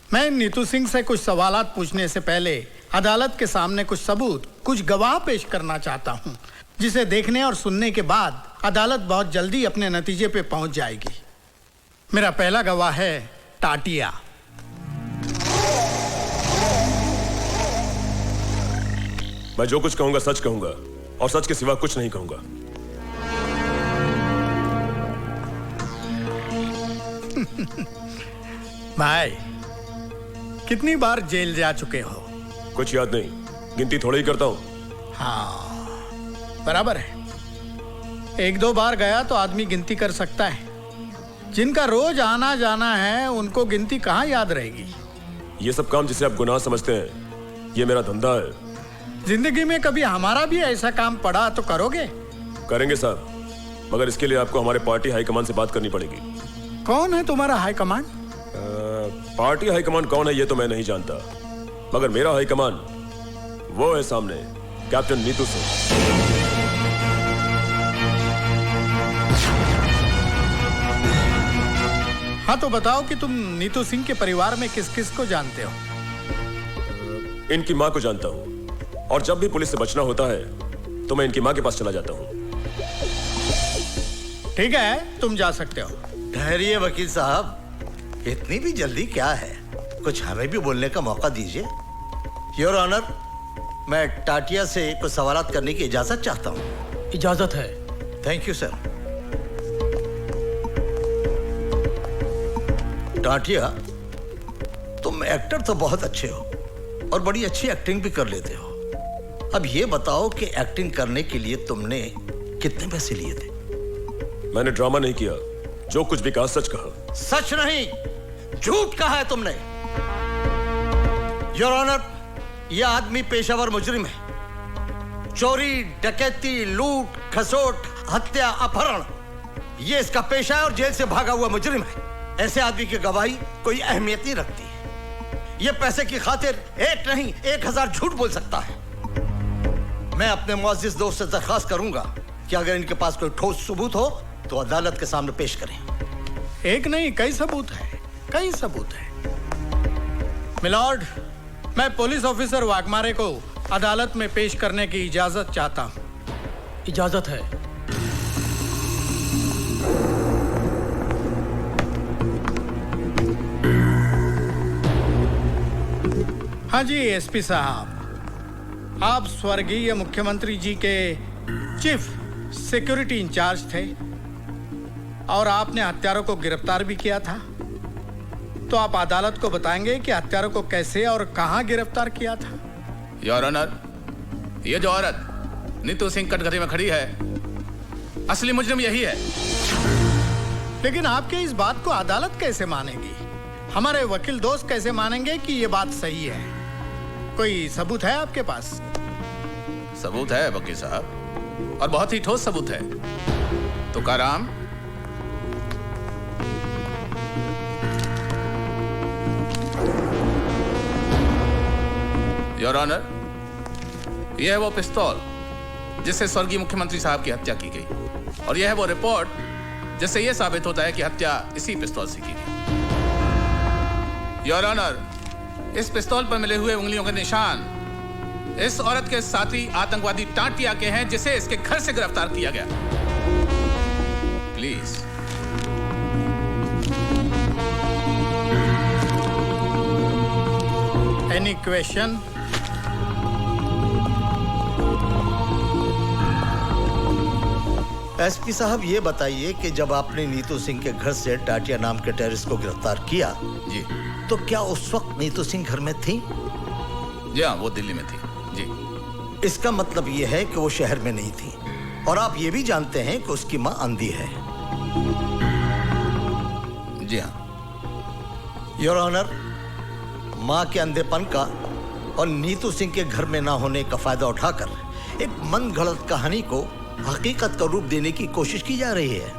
मैं नीतू सिंह से कुछ सवालात पूछने से पहले अदालत के सामने कुछ सबूत, कुछ गवाह पेश करना चाहता हूं, जिसे देखने और सुनने के बाद अदालत बहुत जल्दी अपने नतीजे पे पहुंच जाएगी। मेरा पहला गवाह है टाटिया। मैं जो कुछ कहूंगा सच कहूंगा और सच के सिवा कुछ नहीं कहूंगा। भाई, कितनी बार जेल जा चुके हो? कुछ याद नहीं, गिनती थोड़ी ही करता हूं। हाँ, बराबर है। एक दो बार गया तो आदमी गिनती कर सकता है। जिनका रोज आना जाना है उनको गिनती कहाँ याद रहेगी? ये सब काम जिसे आप गुनाह समझते हैं, ये मेरा धंधा है। जिंदगी में कभी हमारा भी ऐसा काम पड़ा तो करोगे? करेंगे साहब, मगर इसके लिए आपको हमारे पार्टी हाईकमान से बात करनी पड़ेगी। कौन है तुम्हारा हाईकमान? पार्टी हाईकमान कौन है ये तो मैं नहीं जानता, मगर मेरा हाईकमान वो है सामने, कैप्टन नीतू सिंह। हाँ, तो बताओ कि तुम नीतू सिंह के परिवार में किस किस को जानते हो? इनकी माँ को जानता हूँ, और जब भी पुलिस से बचना होता है तो मैं इनकी माँ के पास चला जाता हूँ। ठीक है, तुम जा सकते हो। ठहरिए वकील साहब, इतनी भी जल्दी क्या है? कुछ हमें भी बोलने का मौका दीजिए। योर ऑनर, मैं टाटिया से कुछ सवालात करने की इजाजत चाहता हूँ। इजाजत है। Thank you sir. टाटिया, तुम एक्टर तो बहुत अच्छे हो और बड़ी अच्छी एक्टिंग भी कर लेते हो। अब ये बताओ कि एक्टिंग करने के लिए तुमने कितने पैसे लिए थे? मैंने ड्रामा नहीं किया, जो कुछ भी कहा सच कहा। सच नहीं, झूठ कहा है तुमने। योर ऑनर, यह आदमी पेशावर मुजरिम है। चोरी, डकैती, लूट, खसोट, हत्या, अपहरण, यह इसका पेशा है और जेल से भागा हुआ मुजरिम है। ऐसे आदमी की गवाही कोई अहमियत नहीं रखती है। यह पैसे की खातिर एक नहीं 1000 झूठ बोल सकता है। मैं अपने मुअज़्ज़िज़ दोस्त से दरख्वास्त करूंगा कि अगर इनके पास कोई ठोस सबूत हो तो अदालत के सामने पेश करें। एक नहीं, कई सबूत है, कई सबूत है। मिलॉर्ड, मैं पुलिस ऑफिसर वाघमारे को अदालत में पेश करने की इजाजत चाहता हूं। इजाजत है। हाँ जी एसपी साहब, आप स्वर्गीय मुख्यमंत्री जी के चीफ सिक्योरिटी इंचार्ज थे और आपने हत्यारों को गिरफ्तार भी किया था। तो आप अदालत को बताएंगे कि हत्यारों को कैसे और कहां गिरफ्तार किया था? योर ऑनर, ये जो औरत नीतू सिंह कटघरे में खड़ी है, असली मुजरिम यही है। लेकिन आपके इस बात को अदालत कैसे मानेगी? हमारे वकील दोस्त कैसे मानेंगे कि ये बात सही है? कोई सबूत है आपके पास? सबूत है वकील साहब, और बहुत ही ठोस सबूत है। तुकाराम, योर ऑनर, यह है वो पिस्तौल जिससे स्वर्गीय मुख्यमंत्री साहब की हत्या की गई, और यह है वो रिपोर्ट जिससे यह साबित होता है कि हत्या इसी पिस्तौल से की गई। योर ऑनर, इस पिस्तौल पर मिले हुए उंगलियों के निशान इस औरत के साथी आतंकवादी टाटिया के हैं, जिसे इसके घर से गिरफ्तार किया गया। प्लीज। Any question? एसपी साहब, ये बताइए कि जब आपने नीतू सिंह के घर से टाटिया नाम के टेररिस्ट को गिरफ्तार किया जी, तो क्या उस वक्त नीतू सिंह घर में थी? जी हाँ, वो दिल्ली में थी। जी। इसका मतलब ये है कि वो शहर में नहीं थी, और आप ये भी जानते हैं कि उसकी मां अंधी है। जी हाँ। योर ऑनर, माँ के अंधेपन का और नीतू सिंह के घर में ना होने का फायदा उठाकर एक मन गढ़ंत कहानी को हकीकत का रूप देने की कोशिश की जा रही है।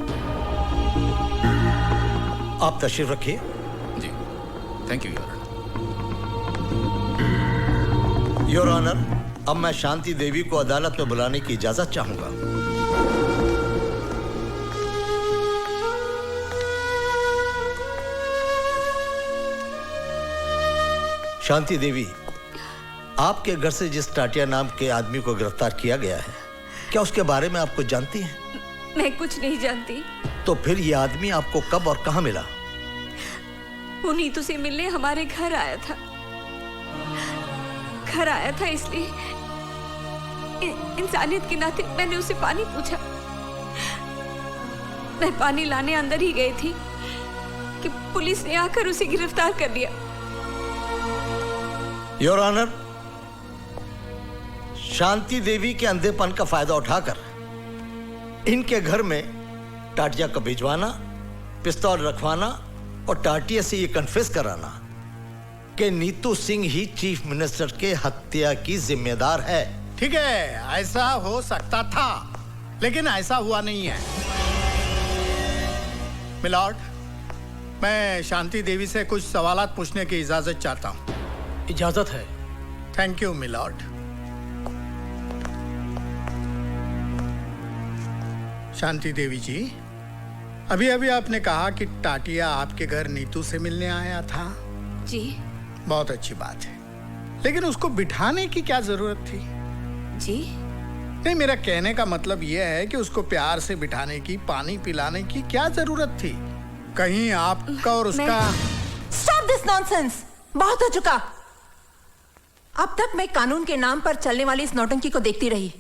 आप तशरीफ रखिए। जी, थैंक यू योर ऑनर। अब मैं शांति देवी को अदालत में बुलाने की इजाजत चाहूंगा। शांति देवी, आपके घर से जिस टाटिया नाम के आदमी को गिरफ्तार किया गया है, क्या उसके बारे में आप कुछ जानती हैं? मैं कुछ नहीं जानती। तो फिर ये आदमी आपको कब और कहां मिला? वो नीतू से मिलने हमारे घर आया था। घर आया था इसलिए इंसानियत के नाते मैंने उसे पानी पूछा। मैं पानी लाने अंदर ही गई थी कि पुलिस ने आकर उसे गिरफ्तार कर लिया। योर ऑनर, शांति देवी के अंधेपन का फायदा उठाकर इनके घर में टाटिया को भिजवाना, पिस्तौल रखवाना और टाटिया से ये कन्फेस कराना कि नीतू सिंह ही चीफ मिनिस्टर के हत्या की जिम्मेदार है। ठीक है, ऐसा हो सकता था, लेकिन ऐसा हुआ नहीं है। मिलॉर्ड, मैं शांति देवी से कुछ सवालात पूछने की इजाजत चाहता हूँ। इजाजत है। Thank you my lord. Shanti Devi ji, अभी अभी आपने कहा कि टाटिया आपके घर नीतू से मिलने आया था। जी। बहुत अच्छी बात है, लेकिन उसको बिठाने की क्या जरूरत थी? जी नहीं, मेरा कहने का मतलब यह है कि उसको प्यार से बिठाने की, पानी पिलाने की क्या जरूरत थी? कहीं आपका और उसका। Stop this nonsense. बहुत हो चुका। अब तक मैं कानून के नाम पर चलने वाली इस नौटंकी को देखती रही,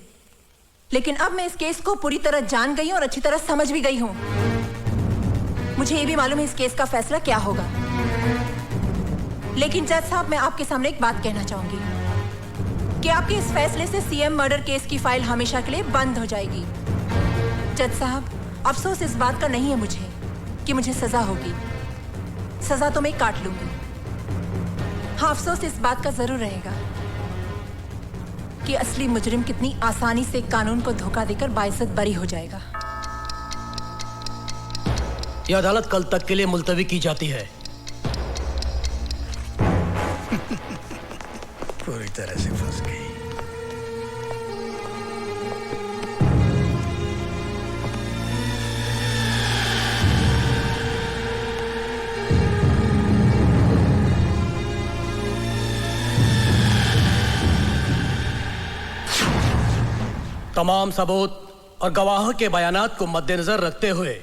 लेकिन अब मैं इस केस को पूरी तरह जान गई हूं और अच्छी तरह समझ भी गई हूं। मुझे ये भी मालूम है इस केस का फैसला क्या होगा। लेकिन जज साहब, मैं आपके सामने एक बात कहना चाहूंगी कि आपके इस फैसले से सीएम मर्डर केस की फाइल हमेशा के लिए बंद हो जाएगी। जज साहब, अफसोस इस बात का नहीं है मुझे कि मुझे सजा होगी। सजा तो मैं काट लूंगी। हाँ, अफसोस इस बात का जरूर रहेगा कि असली मुजरिम कितनी आसानी से कानून को धोखा देकर बाइज्जत बरी हो जाएगा। यह अदालत कल तक के लिए मुलतवी की जाती है। पूरी तरह से फंस गई। तमाम सबूत और गवाह के बयानात को मद्देनजर रखते हुए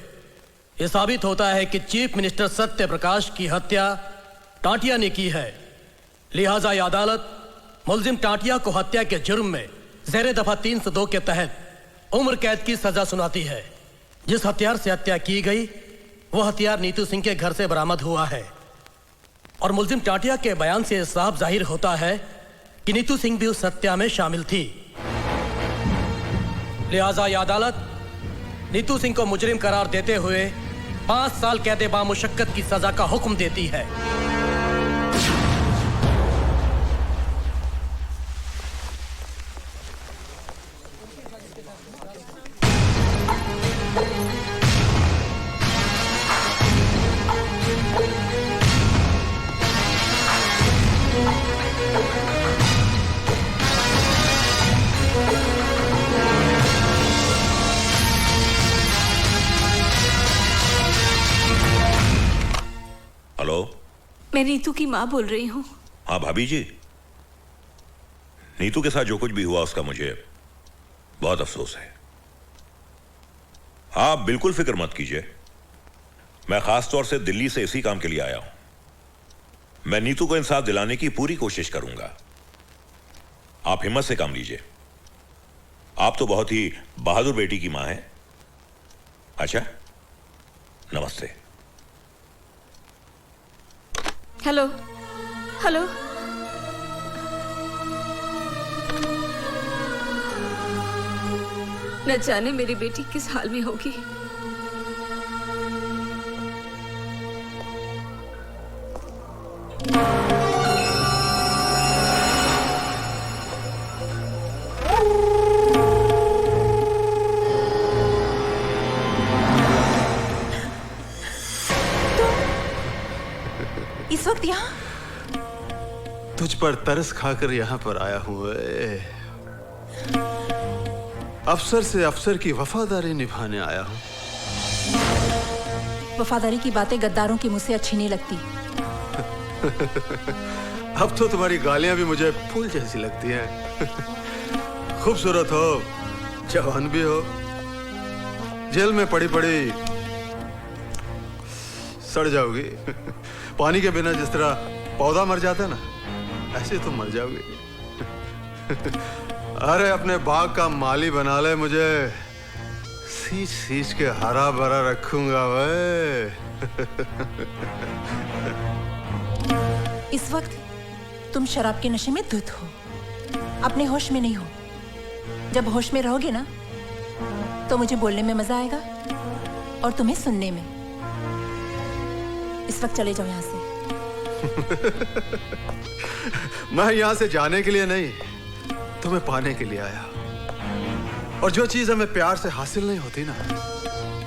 यह साबित होता है कि चीफ मिनिस्टर सत्य प्रकाश की हत्या टाटिया ने की है। लिहाजा यह अदालत मुलजिम टाटिया को हत्या के जुर्म में ज़ेरे दफा 302 के तहत उम्र कैद की सजा सुनाती है। जिस हथियार से हत्या की गई वह हथियार नीतू सिंह के घर से बरामद हुआ है और मुलजिम टाटिया के बयान से साफ जाहिर होता है कि नीतू सिंह भी उस हत्या में शामिल थी। लिहाजा यह अदालत नीतू सिंह को मुजरिम करार देते हुए 5 साल कैद बामुशक्कत की सजा का हुक्म देती है। मैं नीतू की माँ बोल रही हूँ। हाँ भाभी जी, नीतू के साथ जो कुछ भी हुआ उसका मुझे बहुत अफसोस है। आप बिल्कुल फिक्र मत कीजिए, मैं खास तौर से दिल्ली से इसी काम के लिए आया हूं। मैं नीतू को इंसाफ दिलाने की पूरी कोशिश करूंगा। आप हिम्मत से काम लीजिए। आप तो बहुत ही बहादुर बेटी की मां हैं। अच्छा, नमस्ते। Hello hello. न जाने मेरी बेटी किस हाल में होगी। इस वक्त यहाँ? तुझ पर तरस खाकर यहाँ पर आया हूँ। अफसर से अफसर की वफादारी निभाने आया हूँ। वफादारी की बातें गद्दारों के मुंह से अच्छी नहीं लगती। अब तो तुम्हारी गालियां भी मुझे फूल जैसी लगती हैं। खूबसूरत हो, जवान भी हो, जेल में पड़ी पड़ी सड़ जाओगी। पानी के बिना जिस तरह पौधा मर जाता है ना, ऐसे तुम मर जाओगी। अरे अपने बाग का माली बना ले मुझे, सींच सींच के हरा भरा रखूंगा वे। इस वक्त तुम शराब के नशे में धुत हो, अपने होश में नहीं हो। जब होश में रहोगे ना, तो मुझे बोलने में मजा आएगा और तुम्हें सुनने में। इस वक्त चले जाओ यहाँ से। मैं यहाँ से जाने के लिए नहीं, तुम्हें पाने के लिए आया। और जो चीज हमें प्यार से हासिल नहीं होती ना,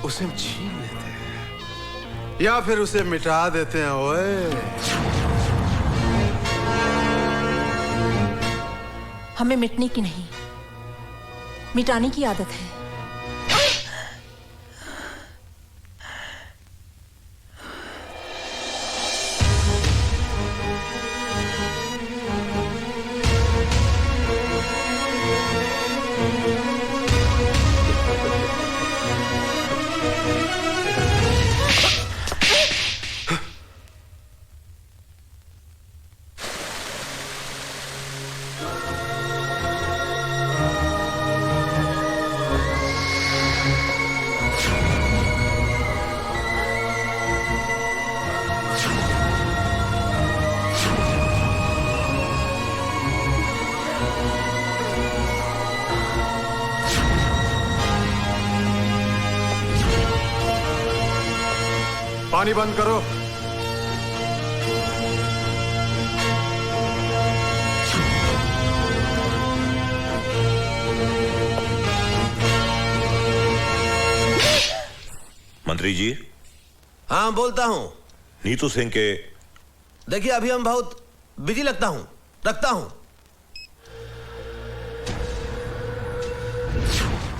उसे हम छीन लेते हैं या फिर उसे मिटा देते हैं। ओए, हमें मिटने की नहीं, मिटाने की आदत है। पानी बंद करो। मंत्री जी। हाँ, बोलता हूँ। नीतू सिंह के। देखिए, अभी हम बहुत बिजी रखता हूँ।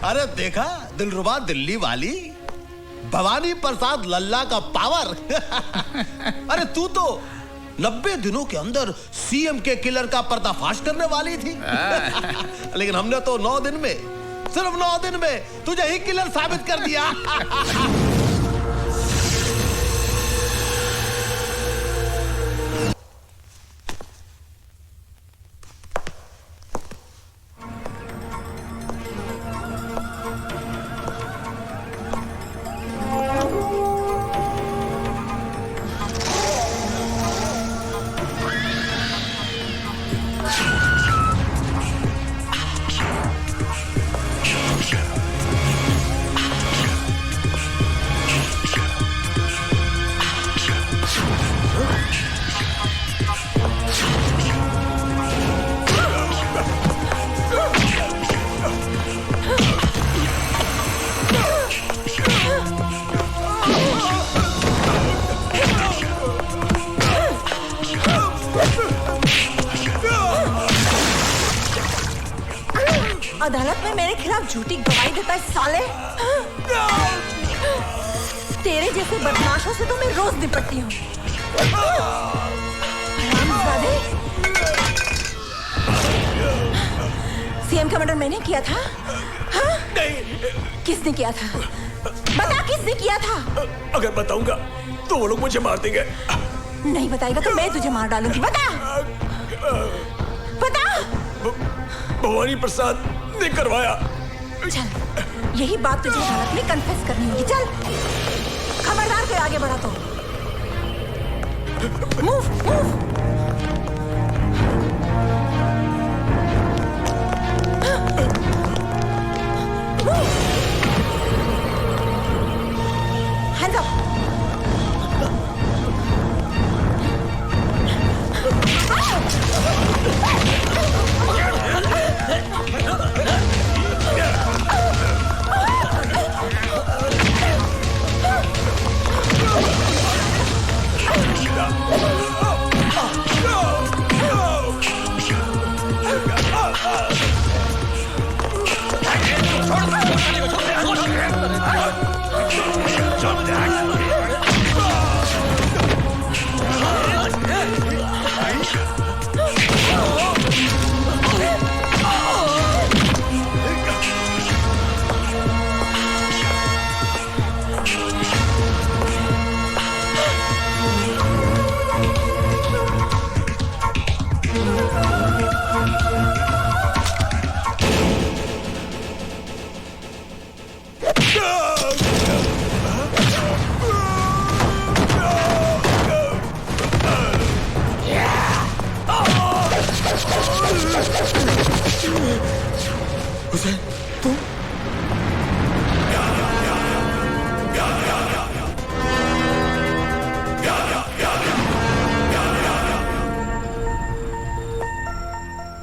अरे देखा, दिलरुबा दिल्ली वाली भवानी प्रसाद लल्ला का पावर। अरे तू तो 90 दिनों के अंदर सीएम के किलर का पर्दाफाश करने वाली थी। लेकिन हमने तो 9 दिन में, सिर्फ 9 दिन में तुझे ही किलर साबित कर दिया। अदालत में मेरे खिलाफ झूठी गवाही देता है साले। तेरे जैसे बदमाशों से तो मैं रोज निपटती हूँ। सीएम का मर्डर मैंने किया था? हाँ? किसने किया था? बता, किसने किया था? अगर बताऊंगा तो वो लोग मुझे मार देंगे। नहीं बताएगा तो मैं तुझे मार डालूंगी। बता, बता। भवानी प्रसाद ने करवाया। चल, यही बात तुझे अदालत में कन्फेस करनी होगी। चल, खबरदार कोई आगे बढ़ा तो। Move, move. Hands up.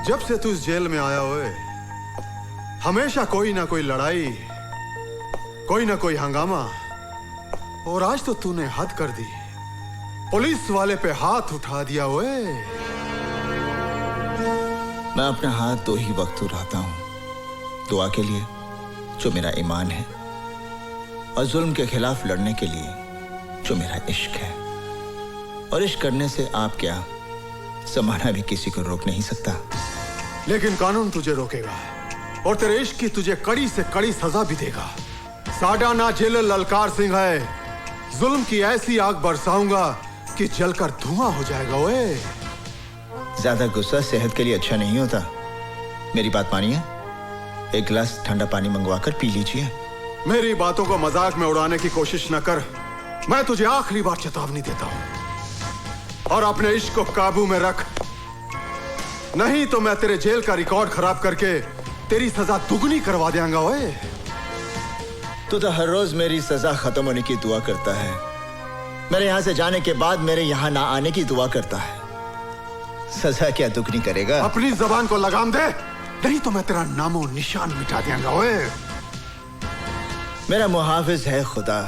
जब से तू इस जेल में आया हुए हमेशा कोई ना कोई लड़ाई, कोई ना कोई हंगामा, और आज तो तूने हद कर दी। पुलिस वाले पे हाथ उठा दिया हुए। मैं अपना हाथ दो ही वक्त उठाता हूं, दुआ के लिए जो मेरा ईमान है, और जुल्म के खिलाफ लड़ने के लिए जो मेरा इश्क है। और इश्क करने से आप क्या, जमाना भी किसी को रोक नहीं सकता। लेकिन कानून तुझे रोकेगा और तेरे इश्क की तुझे कड़ी से कड़ी सजा भी देगा। साडा ना जेलर ललकार सिंह है, जुल्म की ऐसी आग बरसाऊंगा कि जलकर धुआं हो जाएगा। ओए ज्यादा गुस्सा सेहत के लिए अच्छा नहीं होता। मेरी बात मानिए, एक गिलास ठंडा पानी मंगवाकर पी लीजिए। मेरी बातों को मजाक में उड़ाने की कोशिश न कर। मैं तुझे आखिरी बार चेतावनी देता हूं, और अपने इश्क को काबू में रख, नहीं तो मैं तेरे जेल का रिकॉर्ड खराब करके तेरी सजा दुगनी करवा देंगा। ओए तू तो हर रोज मेरी सजा खत्म होने की दुआ करता है, मेरे यहां से जाने के बाद मेरे यहां ना आने की दुआ करता है। सजा क्या दुगनी करेगा? अपनी जबान को लगाम दे, नहीं तो मैं तेरा नामो निशान मिटा देंगा। ओए मेरा मुहाफिज है खुदा,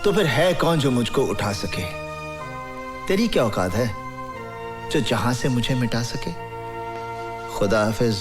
तो फिर है कौन जो मुझको उठा सके? तेरी क्या औकात है जो जहां से मुझे मिटा सके? खुदा हाफिज।